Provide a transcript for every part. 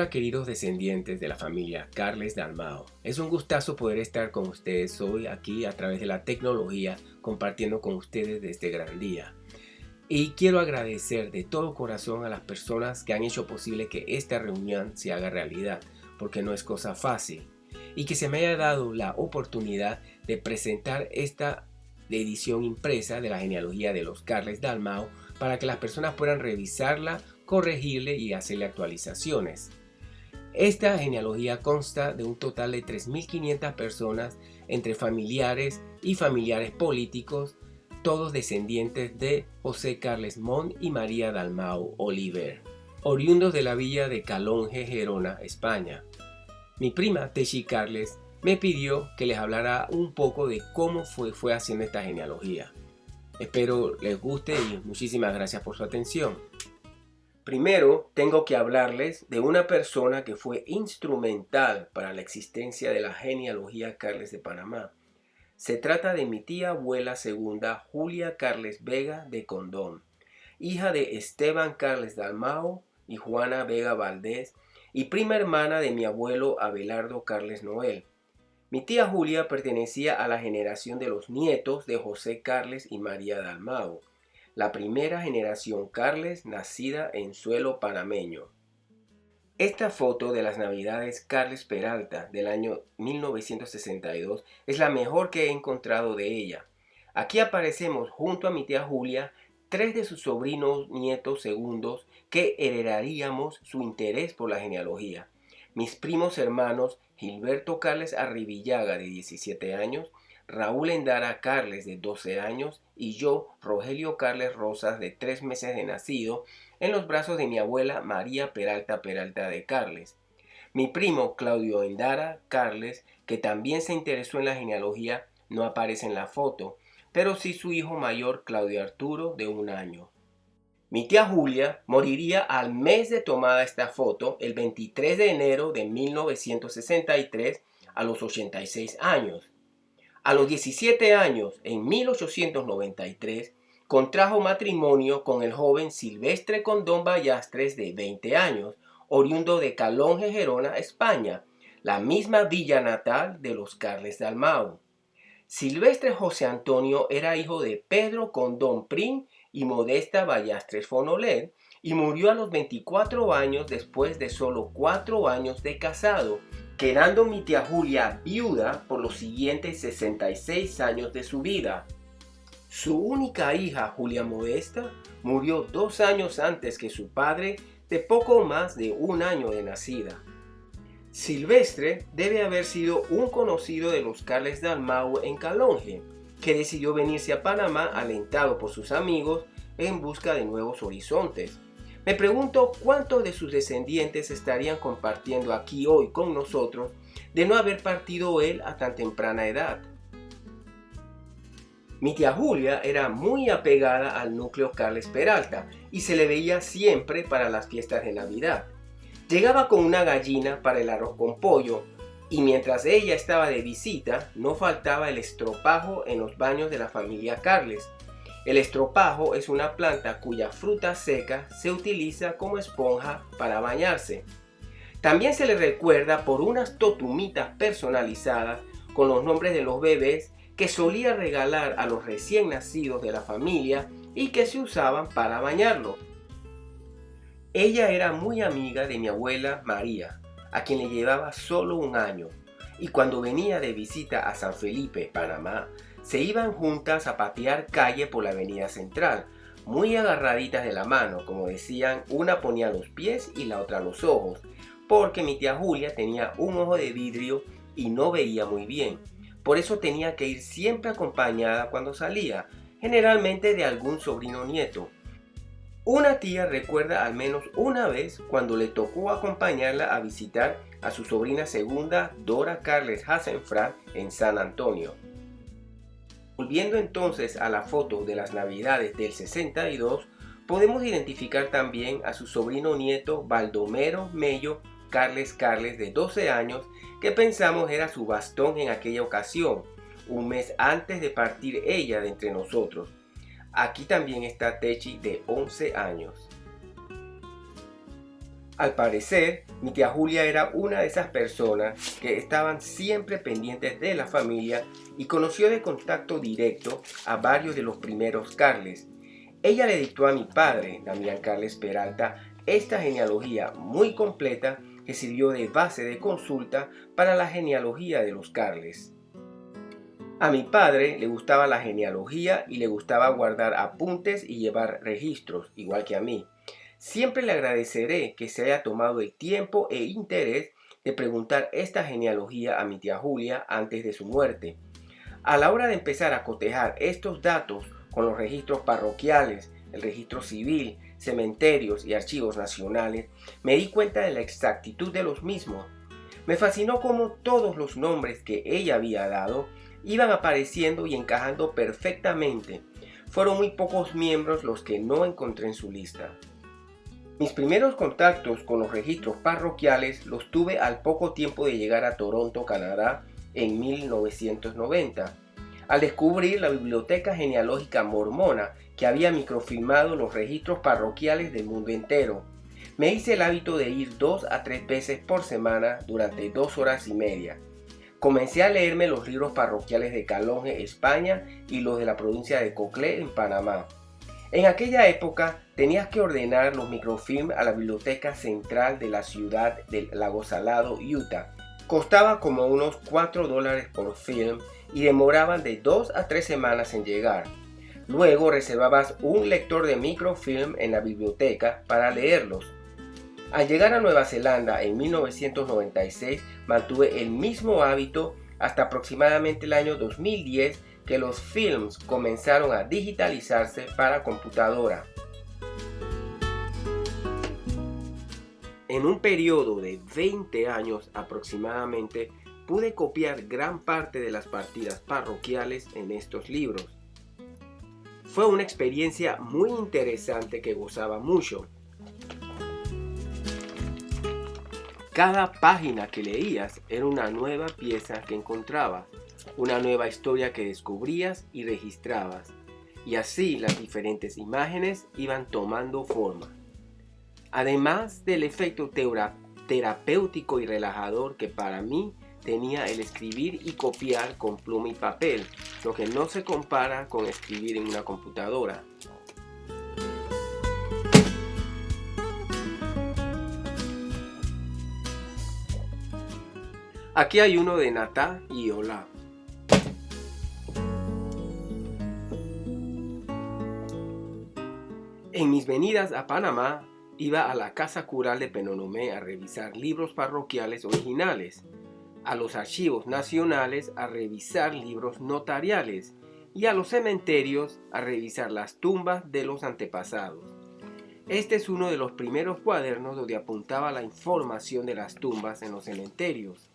Hola queridos descendientes de la familia Carles Dalmau. Es un gustazo poder estar con ustedes hoy aquí a través de la tecnología compartiendo con ustedes de este gran día. Y quiero agradecer de todo corazón a las personas que han hecho posible que esta reunión se haga realidad, porque no es cosa fácil. Y que se me haya dado la oportunidad de presentar esta edición impresa de la genealogía de los Carles Dalmau para que las personas puedan revisarla, corregirle y hacerle actualizaciones. Esta genealogía consta de un total de 3.500 personas entre familiares y familiares políticos, todos descendientes de José Carles Mon y María Dalmau Oliver, oriundos de la villa de Calonge, Gerona, España. Mi prima Techi Carles me pidió que les hablara un poco de cómo fue haciendo esta genealogía. Espero les guste y muchísimas gracias por su atención. Primero, tengo que hablarles de una persona que fue instrumental para la existencia de la genealogía Carles de Panamá. Se trata de mi tía abuela segunda, Julia Carles Vega de Condón, hija de Esteban Carles Dalmau y Juana Vega Valdés, y prima hermana de mi abuelo Abelardo Carles Noel. Mi tía Julia pertenecía a la generación de los nietos de José Carles y María Dalmau, la primera generación Carles nacida en suelo panameño. Esta foto de las Navidades Carles Peralta del año 1962 es la mejor que he encontrado de ella. Aquí aparecemos junto a mi tía Julia, tres de sus sobrinos nietos segundos que heredaríamos su interés por la genealogía. Mis primos hermanos Gilberto Carles Arribillaga de 17 años, Raúl Endara Carles de 12 años y yo, Rogelio Carles Rosas de 3 meses de nacido, en los brazos de mi abuela María Peralta Peralta de Carles. Mi primo Claudio Endara Carles, que también se interesó en la genealogía, no aparece en la foto, pero sí su hijo mayor Claudio Arturo de 1 año. Mi tía Julia moriría al mes de tomada esta foto, el 23 de enero de 1963, a los 86 años. A los 17 años, en 1893, contrajo matrimonio con el joven Silvestre Condón Ballastres de 20 años, oriundo de Calonge, Gerona, España, la misma villa natal de los Carles Dalmau. Silvestre José Antonio era hijo de Pedro Condón Prim y Modesta Ballastres Fonolet y murió a los 24 años después de solo 4 años de casado, quedando mi tía Julia viuda por los siguientes 66 años de su vida. Su única hija, Julia Modesta, murió 2 años antes que su padre, de poco más de 1 año de nacida. Silvestre debe haber sido un conocido de los Carles Dalmau en Calonge, que decidió venirse a Panamá alentado por sus amigos en busca de nuevos horizontes. Me pregunto cuántos de sus descendientes estarían compartiendo aquí hoy con nosotros de no haber partido él a tan temprana edad. Mi tía Julia era muy apegada al núcleo Carles Peralta y se le veía siempre para las fiestas de Navidad. Llegaba con una gallina para el arroz con pollo y mientras ella estaba de visita no faltaba el estropajo en los baños de la familia Carles. El estropajo es una planta cuya fruta seca se utiliza como esponja para bañarse. También se le recuerda por unas totumitas personalizadas con los nombres de los bebés que solía regalar a los recién nacidos de la familia y que se usaban para bañarlos. Ella era muy amiga de mi abuela María, a quien le llevaba solo 1 año, y cuando venía de visita a San Felipe, Panamá, se iban juntas a patear calle por la avenida central, muy agarraditas de la mano, como decían, una ponía los pies y la otra los ojos, porque mi tía Julia tenía un ojo de vidrio y no veía muy bien. Por eso tenía que ir siempre acompañada cuando salía, generalmente de algún sobrino nieto. Una tía recuerda al menos una vez cuando le tocó acompañarla a visitar a su sobrina segunda Dora Carles Hasenfrat en San Antonio. Volviendo entonces a la foto de las Navidades del 62, podemos identificar también a su sobrino nieto Baldomero Mello Carles Carles de 12 años, que pensamos era su bastón en aquella ocasión, un mes antes de partir ella de entre nosotros. Aquí también está Techi de 11 años. Al parecer, mi tía Julia era una de esas personas que estaban siempre pendientes de la familia y conoció de contacto directo a varios de los primeros Carles. Ella le dictó a mi padre, Damián Carles Peralta, esta genealogía muy completa que sirvió de base de consulta para la genealogía de los Carles. A mi padre le gustaba la genealogía y le gustaba guardar apuntes y llevar registros, igual que a mí. Siempre le agradeceré que se haya tomado el tiempo e interés de preguntar esta genealogía a mi tía Julia antes de su muerte. A la hora de empezar a cotejar estos datos con los registros parroquiales, el registro civil, cementerios y archivos nacionales, me di cuenta de la exactitud de los mismos. Me fascinó cómo todos los nombres que ella había dado iban apareciendo y encajando perfectamente. Fueron muy pocos miembros los que no encontré en su lista. Mis primeros contactos con los registros parroquiales los tuve al poco tiempo de llegar a Toronto, Canadá, en 1990, al descubrir la Biblioteca Genealógica Mormona que había microfilmado los registros parroquiales del mundo entero. Me hice el hábito de ir 2 a 3 veces por semana durante 2 horas y media. Comencé a leerme los libros parroquiales de Calonge, España, y los de la provincia de Coclé, en Panamá. En aquella época tenías que ordenar los microfilms a la biblioteca central de la ciudad de Lago Salado, Utah. Costaba como unos $4 por film y demoraban de 2 a 3 semanas en llegar. Luego reservabas un lector de microfilm en la biblioteca para leerlos. Al llegar a Nueva Zelanda en 1996 mantuve el mismo hábito hasta aproximadamente el año 2010, que los films comenzaron a digitalizarse para computadora. En un periodo de 20 años aproximadamente, pude copiar gran parte de las partidas parroquiales en estos libros. Fue una experiencia muy interesante que gozaba mucho. Cada página que leías era una nueva pieza que encontrabas, una nueva historia que descubrías y registrabas, y así las diferentes imágenes iban tomando forma. Además del efecto terapéutico y relajador que para mí tenía el escribir y copiar con pluma y papel, lo que no se compara con escribir en una computadora. Aquí hay uno de Natá y Olá. En mis venidas a Panamá, iba a la Casa Cural de Penonomé a revisar libros parroquiales originales, a los archivos nacionales a revisar libros notariales y a los cementerios a revisar las tumbas de los antepasados. Este es uno de los primeros cuadernos donde apuntaba la información de las tumbas en los cementerios.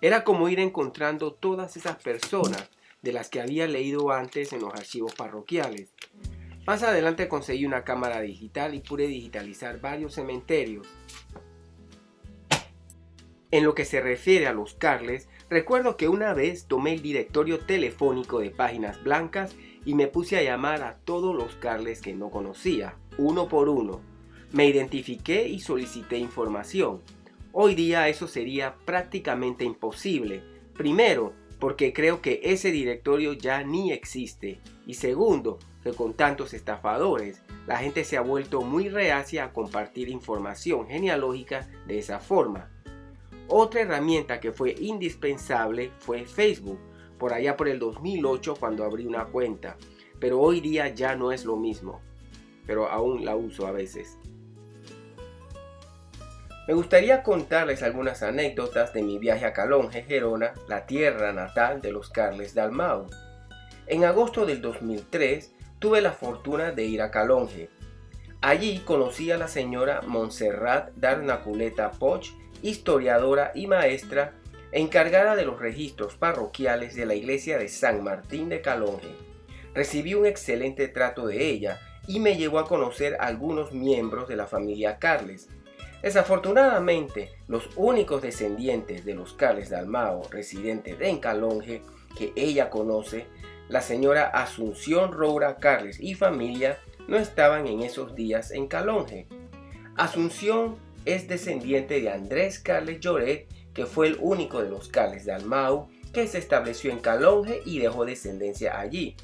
Era como ir encontrando todas esas personas de las que había leído antes en los archivos parroquiales. Más adelante conseguí una cámara digital y pude digitalizar varios cementerios. En lo que se refiere a los Carles, recuerdo que una vez tomé el directorio telefónico de Páginas Blancas y me puse a llamar a todos los Carles que no conocía, uno por uno. Me identifiqué y solicité información. Hoy día eso sería prácticamente imposible. Primero, porque creo que ese directorio ya ni existe. Y segundo, que con tantos estafadores, la gente se ha vuelto muy reacia a compartir información genealógica de esa forma. Otra herramienta que fue indispensable fue Facebook, por allá por el 2008 cuando abrí una cuenta, pero hoy día ya no es lo mismo, pero aún la uso a veces. Me gustaría contarles algunas anécdotas de mi viaje a Calonge, Gerona, la tierra natal de los Carles Dalmau. En agosto del 2003 tuve la fortuna de ir a Calonge. Allí conocí a la señora Montserrat Darnaculeta Poch, historiadora y maestra encargada de los registros parroquiales de la iglesia de San Martín de Calonge. Recibí un excelente trato de ella y me llevó a conocer a algunos miembros de la familia Carles. Desafortunadamente, los únicos descendientes de los Carles Dalmau residentes en Calonge que ella conoce, la señora Asunción Roura Carles y familia, no estaban en esos días en Calonge. Asunción es descendiente de Andrés Carles Lloret, que fue el único de los Carles Dalmau que se estableció en Calonge y dejó descendencia allí,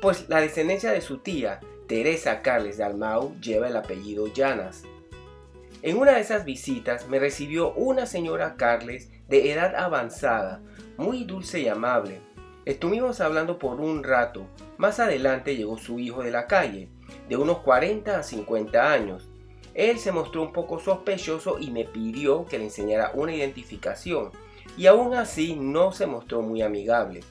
pues la descendencia de su tía, Teresa Carles Dalmau, lleva el apellido Llanas. En una de esas visitas me recibió una señora Carles de edad avanzada, muy dulce y amable. Estuvimos hablando por un rato. Más adelante llegó su hijo de la calle, de unos 40 a 50 años. Él se mostró un poco sospechoso y me pidió que le enseñara una identificación, y aún así no se mostró muy amigable.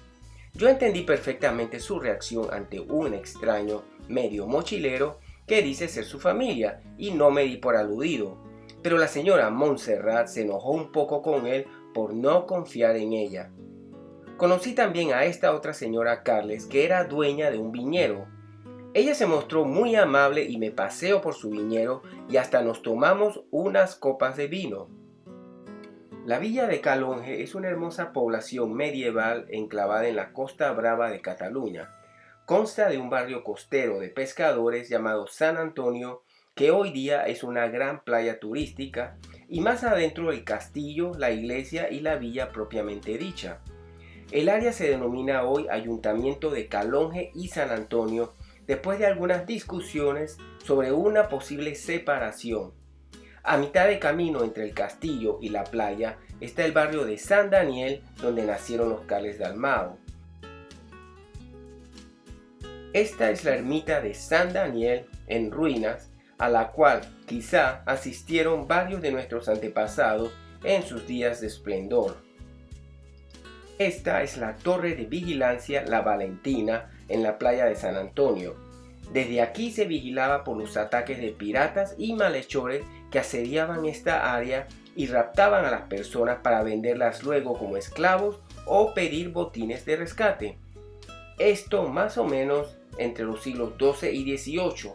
Yo entendí perfectamente su reacción ante un extraño medio mochilero que dice ser su familia, y no me di por aludido. Pero la señora Montserrat se enojó un poco con él por no confiar en ella. Conocí también a esta otra señora Carles, que era dueña de un viñedo. Ella se mostró muy amable y me paseó por su viñedo y hasta nos tomamos unas copas de vino. La villa de Calonge es una hermosa población medieval enclavada en la Costa Brava de Cataluña. Consta de un barrio costero de pescadores llamado San Antonio, que hoy día es una gran playa turística, y más adentro el castillo, la iglesia y la villa propiamente dicha. El área se denomina hoy Ayuntamiento de Calonge y San Antonio, después de algunas discusiones sobre una posible separación. A mitad de camino entre el castillo y la playa está el barrio de San Daniel, donde nacieron los Carles Dalmau. Esta es la ermita de San Daniel en ruinas, a la cual quizá asistieron varios de nuestros antepasados en sus días de esplendor. Esta es la torre de vigilancia La Valentina en la playa de San Antonio. Desde aquí se vigilaba por los ataques de piratas y malhechores que asediaban esta área y raptaban a las personas para venderlas luego como esclavos o pedir botines de rescate. Esto más o menos entre los siglos XII y XVIII.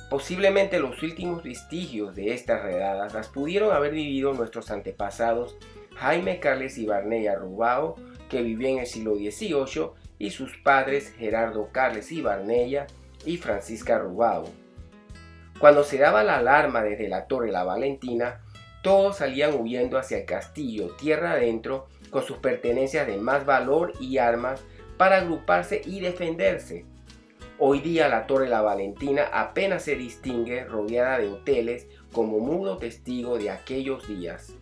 Posiblemente los últimos vestigios de estas redadas las pudieron haber vivido nuestros antepasados Jaime Carles Ibarnella Rubao, que vivió en el siglo XVIII, y sus padres Gerardo Carles Ibarnella y Francisca Rubao. Cuando se daba la alarma desde la torre La Valentina, todos salían huyendo hacia el castillo tierra adentro con sus pertenencias de más valor y armas para agruparse y defenderse. Hoy día la torre La Valentina apenas se distingue rodeada de hoteles como mudo testigo de aquellos días.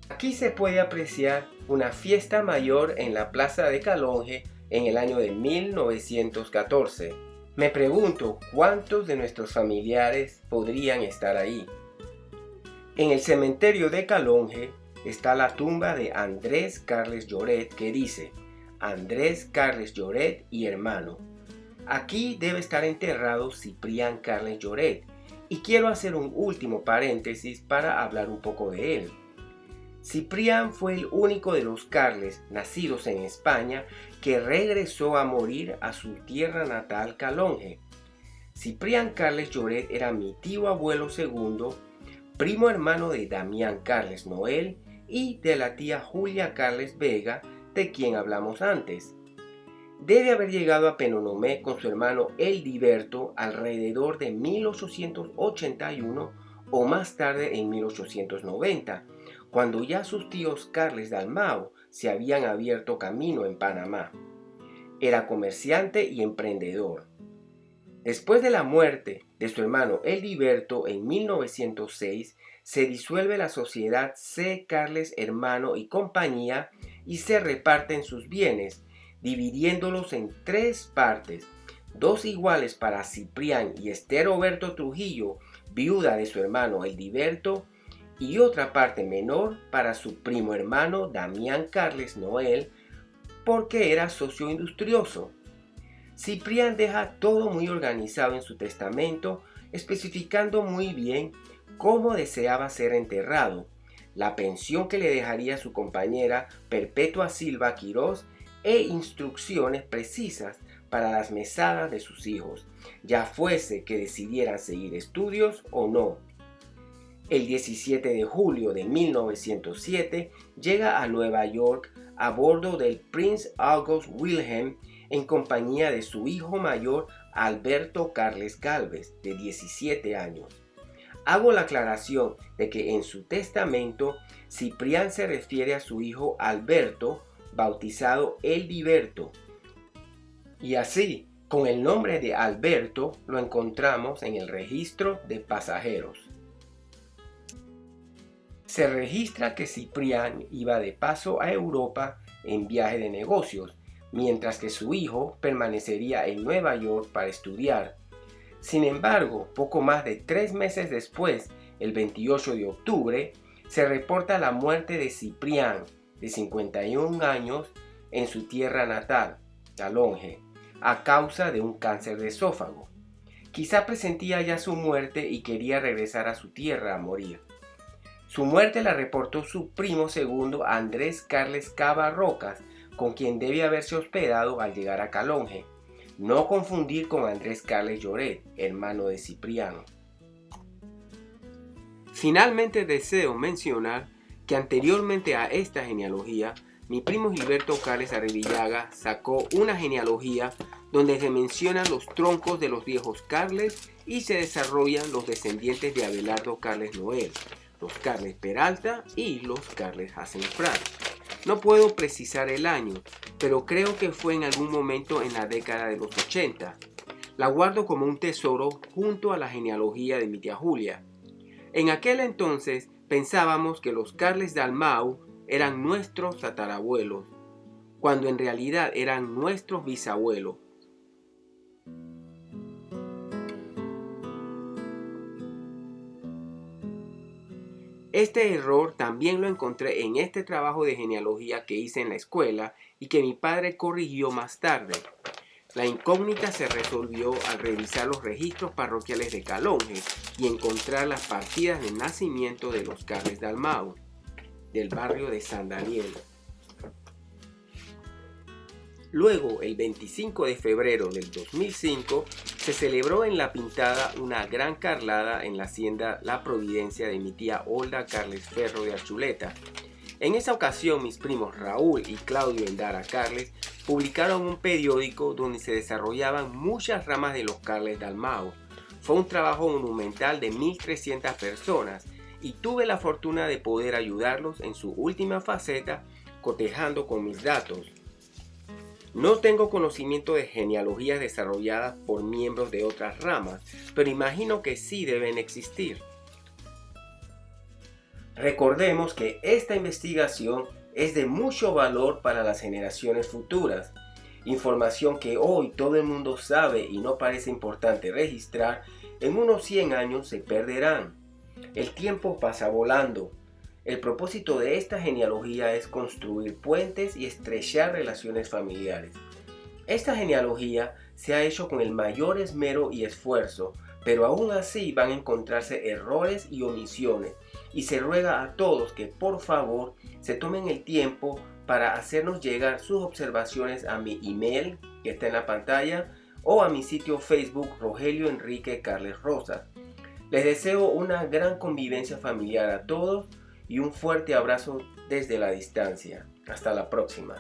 Aquí se puede apreciar una fiesta mayor en la plaza de Calonge en el año de 1914. Me pregunto cuántos de nuestros familiares podrían estar ahí. En el cementerio de Calonge está la tumba de Andrés Carles Lloret, que dice Andrés Carles Lloret y hermano. Aquí debe estar enterrado Ciprián Carles Lloret, y quiero hacer un último paréntesis para hablar un poco de él. Ciprián fue el único de los Carles nacidos en España que regresó a morir a su tierra natal Calonge. Ciprián Carles Lloret era mi tío abuelo segundo, primo hermano de Damián Carles Noel y de la tía Julia Carles Vega, de quien hablamos antes. Debe haber llegado a Penonomé con su hermano Eldiberto alrededor de 1881 o más tarde en 1890, cuando ya sus tíos Carles Dalmau se habían abierto camino en Panamá. Era comerciante y emprendedor. Después de la muerte de su hermano Eldiberto en 1906, se disuelve la sociedad C. Carles Hermano y Compañía y se reparten sus bienes, dividiéndolos en 3 partes, 2 iguales para Ciprián y Esther Oberto Trujillo, viuda de su hermano Eldiberto, y otra parte menor para su primo hermano Damián Carles Noel, porque era socio industrioso. Ciprián deja todo muy organizado en su testamento, especificando muy bien cómo deseaba ser enterrado, la pensión que le dejaría su compañera Perpetua Silva Quirós e instrucciones precisas para las mesadas de sus hijos, ya fuese que decidieran seguir estudios o no. El 17 de julio de 1907 llega a Nueva York a bordo del Prince August Wilhelm en compañía de su hijo mayor Alberto Carles Gálvez, de 17 años. Hago la aclaración de que en su testamento Ciprián se refiere a su hijo Alberto, bautizado Eldiberto. Y así, con el nombre de Alberto, lo encontramos en el registro de pasajeros. Se registra que Ciprián iba de paso a Europa en viaje de negocios, mientras que su hijo permanecería en Nueva York para estudiar. Sin embargo, poco más de 3 meses después, el 28 de octubre, se reporta la muerte de Ciprián, de 51 años, en su tierra natal, Calonge, a causa de un cáncer de esófago. Quizá presentía ya su muerte y quería regresar a su tierra a morir. Su muerte la reportó su primo segundo Andrés Carles Cava Rocas, con quien debe haberse hospedado al llegar a Calonge. No confundir con Andrés Carles Lloret, hermano de Cipriano. Finalmente deseo mencionar que anteriormente a esta genealogía, mi primo Gilberto Carles Arribillaga sacó una genealogía donde se mencionan los troncos de los viejos Carles y se desarrollan los descendientes de Abelardo Carles Noel, los Carles Peralta y los Carles Hasenfratz. No puedo precisar el año, pero creo que fue en algún momento en la década de los 80. La guardo como un tesoro junto a la genealogía de mi tía Julia. En aquel entonces pensábamos que los Carles Dalmau eran nuestros tatarabuelos, cuando en realidad eran nuestros bisabuelos. Este error también lo encontré en este trabajo de genealogía que hice en la escuela y que mi padre corrigió más tarde. La incógnita se resolvió al revisar los registros parroquiales de Calonge y encontrar las partidas de nacimiento de los Carles Dalmau, del barrio de San Daniel. Luego, el 25 de febrero del 2005, se celebró en La Pintada una gran carlada en la hacienda La Providencia de mi tía Olda Carles Ferro de Archuleta. En esa ocasión, mis primos Raúl y Claudio Endara Carles publicaron un periódico donde se desarrollaban muchas ramas de los Carles Dalmau. Fue un trabajo monumental de 1.300 personas y tuve la fortuna de poder ayudarlos en su última faceta, cotejando con mis datos. No tengo conocimiento de genealogías desarrolladas por miembros de otras ramas, pero imagino que sí deben existir. Recordemos que esta investigación es de mucho valor para las generaciones futuras. Información que hoy todo el mundo sabe y no parece importante registrar, en unos 100 años se perderán. El tiempo pasa volando. El propósito de esta genealogía es construir puentes y estrechar relaciones familiares. Esta genealogía se ha hecho con el mayor esmero y esfuerzo, pero aún así van a encontrarse errores y omisiones, y se ruega a todos que por favor se tomen el tiempo para hacernos llegar sus observaciones a mi email que está en la pantalla o a mi sitio Facebook Rogelio Enrique Carles Rosas. Les deseo una gran convivencia familiar a todos y un fuerte abrazo desde la distancia. Hasta la próxima.